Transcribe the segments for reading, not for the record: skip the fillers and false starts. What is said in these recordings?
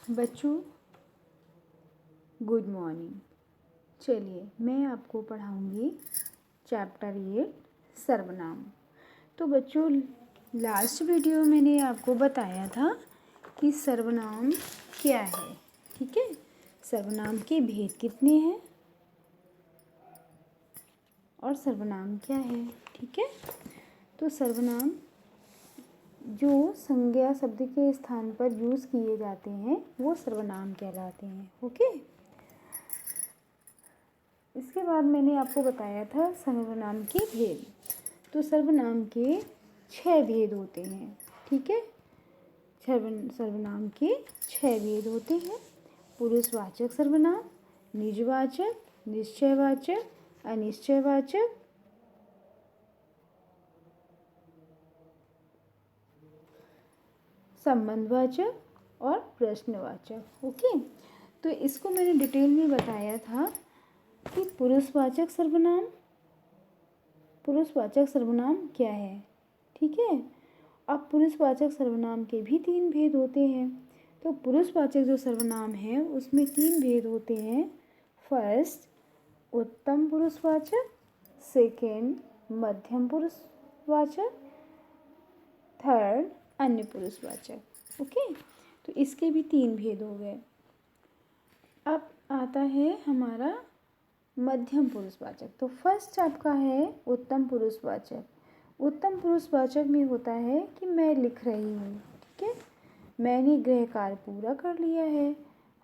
बच्चों good morning. चलिए मैं आपको पढ़ाऊंगी चैप्टर 8 सर्वनाम। तो बच्चों लास्ट वीडियो में मैंने आपको बताया था कि सर्वनाम क्या है। ठीक है, सर्वनाम के भेद कितने हैं और सर्वनाम क्या है। ठीक है, तो सर्वनाम जो संज्ञा शब्द के स्थान पर यूज़ किए जाते हैं वो सर्वनाम कहलाते हैं। ओके, इसके बाद मैंने आपको बताया था सर्वनाम के भेद। तो सर्वनाम के 6 भेद होते हैं। ठीक है, सर्वनाम के 6 भेद होते हैं। पुरुषवाचक सर्वनाम, निजवाचक, निश्चयवाचक, अनिश्चयवाचक, संबंधवाचक और प्रश्नवाचक। ओके, तो इसको मैंने डिटेल में बताया था कि पुरुषवाचक सर्वनाम क्या है। ठीक है, अब पुरुषवाचक सर्वनाम के भी 3 भेद होते हैं। तो पुरुषवाचक जो सर्वनाम है उसमें 3 भेद होते हैं। फर्स्ट उत्तम पुरुषवाचक, सेकेंड मध्यम पुरुषवाचक, थर्ड अन्य पुरुषवाचक। ओके, तो इसके भी 3 भेद हो गए। अब आता है हमारा मध्यम पुरुषवाचक। तो फर्स्ट आपका है उत्तम पुरुषवाचक। उत्तम पुरुषवाचक में होता है कि मैं लिख रही हूँ। ठीक है, मैंने गृह कार्य पूरा कर लिया है,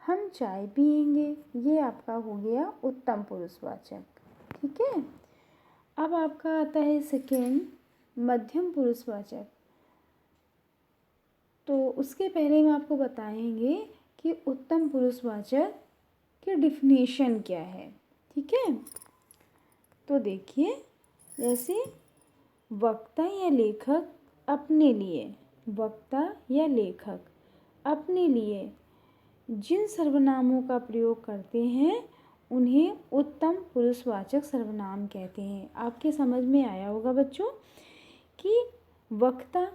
हम चाय पियेंगे, ये आपका हो गया उत्तम पुरुषवाचक। ठीक है, अब आपका आता है सेकेंड मध्यम पुरुषवाचक। तो उसके पहले हम आपको बताएंगे कि उत्तम पुरुषवाचक की डिफिनीशन क्या है। ठीक है, तो देखिए, जैसे वक्ता या लेखक अपने लिए, वक्ता या लेखक अपने लिए जिन सर्वनामों का प्रयोग करते हैं उन्हें उत्तम पुरुषवाचक सर्वनाम कहते हैं। आपके समझ में आया होगा बच्चों कि वक्ता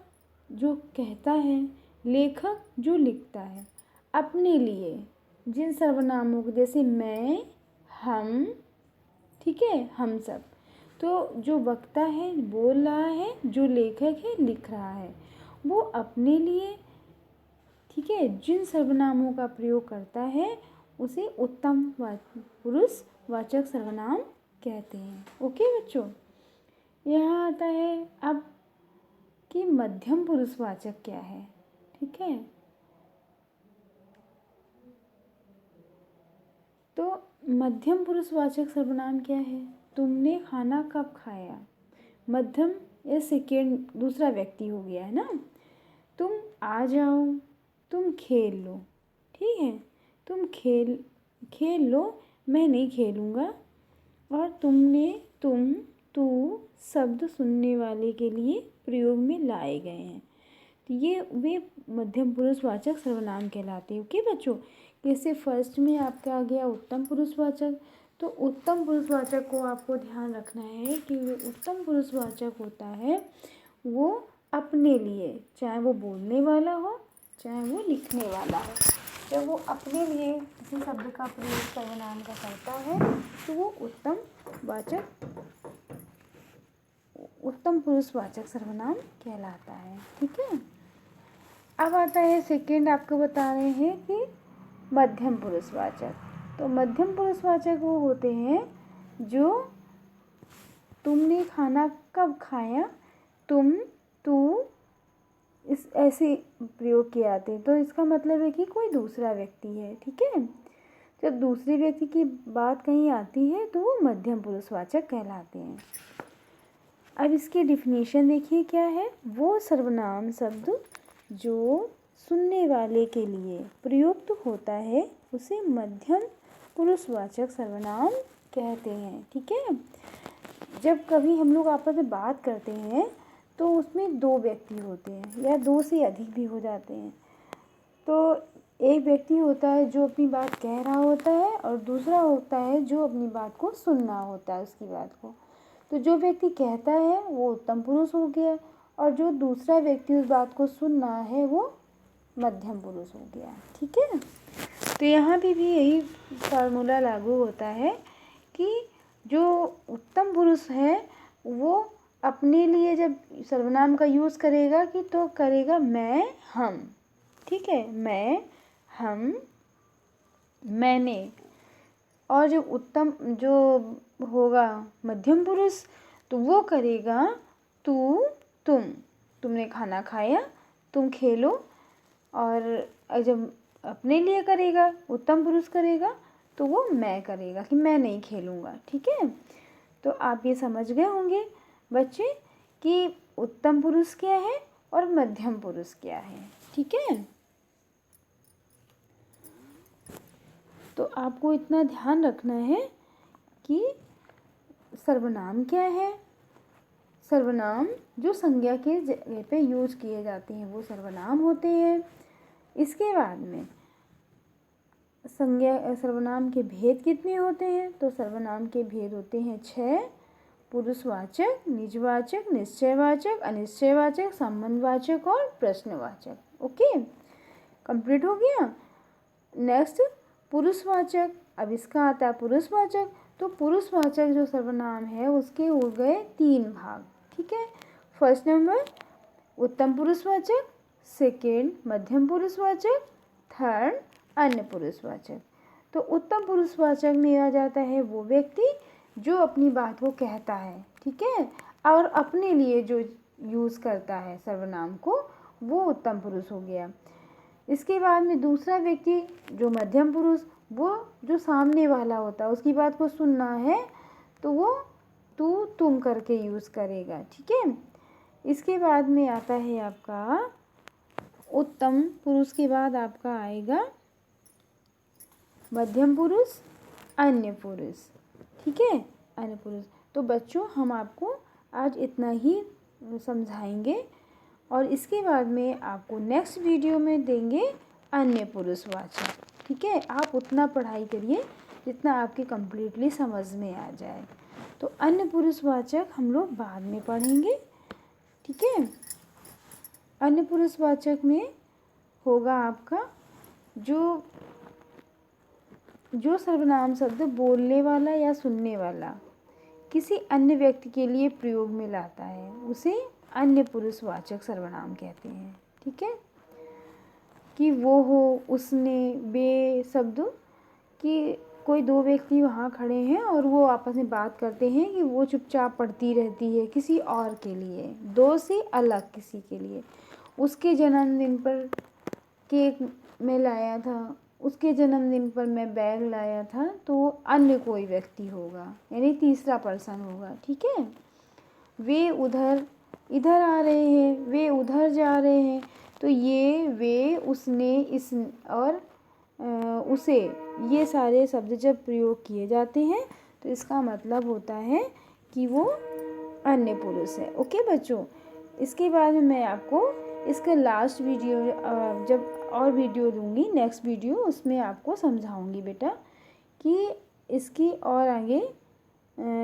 जो कहता है, लेखक जो लिखता है, अपने लिए जिन सर्वनामों को, जैसे मैं, हम, ठीक है, हम सब। तो जो वक्ता है बोल रहा है, जो लेखक है लिख रहा है, वो अपने लिए, ठीक है, जिन सर्वनामों का प्रयोग करता है उसे उत्तम पुरुषवाचक सर्वनाम कहते हैं। ओके बच्चों, यहाँ आता है अब कि मध्यम पुरुषवाचक क्या है। ठीक है, तो मध्यम पुरुषवाचक सर्वनाम क्या है। तुमने खाना कब खाया, मध्यम या सेकेंड दूसरा व्यक्ति हो गया है ना। तुम आ जाओ, तुम खेल लो, ठीक है, तुम खेल लो, मैं नहीं खेलूँगा। और तुमने, तुम, तू शब्द सुनने वाले के लिए प्रयोग में लाए गए हैं। तो ये वे मध्यम पुरुषवाचक सर्वनाम कहलाते हैं। ओके बच्चों, जैसे फर्स्ट में आपका आ गया उत्तम पुरुषवाचक। तो उत्तम पुरुषवाचक को आपको ध्यान रखना है कि उत्तम पुरुषवाचक होता है वो अपने लिए, चाहे वो बोलने वाला हो चाहे वो लिखने वाला हो, जब वो अपने लिए किसी शब्द का प्रयोग सर्वनाम का करता है तो वो उत्तम पुरुषवाचक सर्वनाम कहलाता है। ठीक है, अब आता है सेकेंड, आपको बता रहे हैं कि मध्यम पुरुषवाचक। तो मध्यम पुरुषवाचक वो होते हैं जो तुमने खाना कब खाया, तुम, तू, इस ऐसे प्रयोग किए आते हैं। तो इसका मतलब है कि कोई दूसरा व्यक्ति है। ठीक है, जब दूसरे व्यक्ति की बात कहीं आती है तो वो मध्यम पुरुषवाचक कहलाते हैं। अब इसकी डिफिनीशन देखिए क्या है। वो सर्वनाम शब्द जो सुनने वाले के लिए प्रयुक्त होता है उसे मध्यम पुरुषवाचक सर्वनाम कहते हैं। ठीक है, जब कभी हम लोग आपस में बात करते हैं तो उसमें 2 व्यक्ति होते हैं या 2 से अधिक भी हो जाते हैं। तो एक व्यक्ति होता है जो अपनी बात कह रहा होता है और दूसरा होता है जो अपनी बात को सुनना होता है, उसकी बात को। तो जो व्यक्ति कहता है वो उत्तम पुरुष हो गया और जो दूसरा व्यक्ति उस बात को सुन रहा है वो मध्यम पुरुष हो गया। ठीक है। तो यहाँ भी यही फार्मूला लागू होता है कि जो उत्तम पुरुष है वो अपने लिए जब सर्वनाम का यूज़ करेगा कि तो करेगा मैं, हम। ठीक है, मैं, हम, मैंने। और जो उत्तम जो होगा मध्यम पुरुष तो वो करेगा तू, तुम। तुमने खाना खाया, तुम खेलो। और जब अपने लिए करेगा, उत्तम पुरुष करेगा, तो वो मैं करेगा कि मैं नहीं खेलूँगा। ठीक है, तो आप ये समझ गए होंगे बच्चे कि उत्तम पुरुष क्या है और मध्यम पुरुष क्या है। ठीक है, तो आपको इतना ध्यान रखना है कि सर्वनाम क्या है। सर्वनाम जो संज्ञा के जगह पे यूज किए जाते हैं वो सर्वनाम होते हैं। इसके बाद में संज्ञा सर्वनाम के भेद कितने होते हैं? तो सर्वनाम के भेद होते हैं 6। पुरुषवाचक, निजवाचक, निश्चयवाचक, अनिश्चयवाचक, संबंधवाचक और प्रश्नवाचक। ओके, कंप्लीट हो गया। नेक्स्ट पुरुषवाचक। अब इसका आता है पुरुषवाचक। तो पुरुषवाचक जो सर्वनाम है उसके हो गए 3 भाग। ठीक है, फर्स्ट नंबर उत्तम पुरुषवाचक, सेकेंड मध्यम पुरुषवाचक, थर्ड अन्य पुरुषवाचक। तो उत्तम पुरुषवाचक में आ जाता है वो व्यक्ति जो अपनी बात को कहता है। ठीक है, और अपने लिए जो यूज़ करता है सर्वनाम को, वो उत्तम पुरुष हो गया। इसके बाद में दूसरा व्यक्ति जो मध्यम पुरुष, वो जो सामने वाला होता है उसकी बात को सुनना है तो वो तू, तुम करके यूज़ करेगा। ठीक है, इसके बाद में आता है आपका उत्तम पुरुष के बाद आपका आएगा मध्यम पुरुष, अन्य पुरुष। ठीक है, अन्य पुरुष। तो बच्चों हम आपको आज इतना ही समझाएंगे और इसके बाद में आपको नेक्स्ट वीडियो में देंगे अन्य पुरुषवाचक। ठीक है, आप उतना पढ़ाई करिए जितना आपके कम्प्लीटली समझ में आ जाए। तो अन्य पुरुषवाचक हम लोग बाद में पढ़ेंगे। ठीक है, अन्य पुरुषवाचक में होगा आपका जो सर्वनाम शब्द बोलने वाला या सुनने वाला किसी अन्य व्यक्ति के लिए प्रयोग में लाता है उसे अन्य पुरुषवाचक सर्वनाम कहते हैं। ठीक है, कि वो हो, उसने, वे शब्द कि कोई 2 व्यक्ति वहाँ खड़े हैं और वो आपस में बात करते हैं कि वो चुपचाप पढ़ती रहती है किसी और के लिए, 2 से अलग किसी के लिए। उसके जन्मदिन पर केक मैं लाया था, उसके जन्मदिन पर मैं बैग लाया था, तो वो अन्य कोई व्यक्ति होगा, यानी तीसरा पर्सन होगा। ठीक है, वे उधर इधर आ रहे हैं, वे उधर जा रहे हैं, तो ये, वे, उसने, इस और उसे, ये सारे शब्द जब प्रयोग किए जाते हैं तो इसका मतलब होता है कि वो अन्य पुरुष है। ओके बच्चों, इसके बाद में मैं आपको इसका लास्ट वीडियो जब और वीडियो दूंगी, नेक्स्ट वीडियो, उसमें आपको समझाऊंगी बेटा कि इसकी और आगे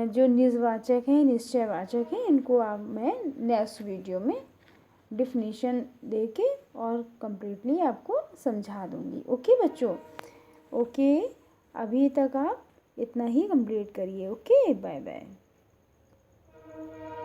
जो निजवाचक हैं, निश्चयवाचक हैं, इनको मैं नेक्स्ट वीडियो में डिफिनीशन देके और कम्प्लीटली आपको समझा दूंगी। ओके बच्चों, ओके, अभी तक आप इतना ही कंप्लीट करिए। Okay, bye bye.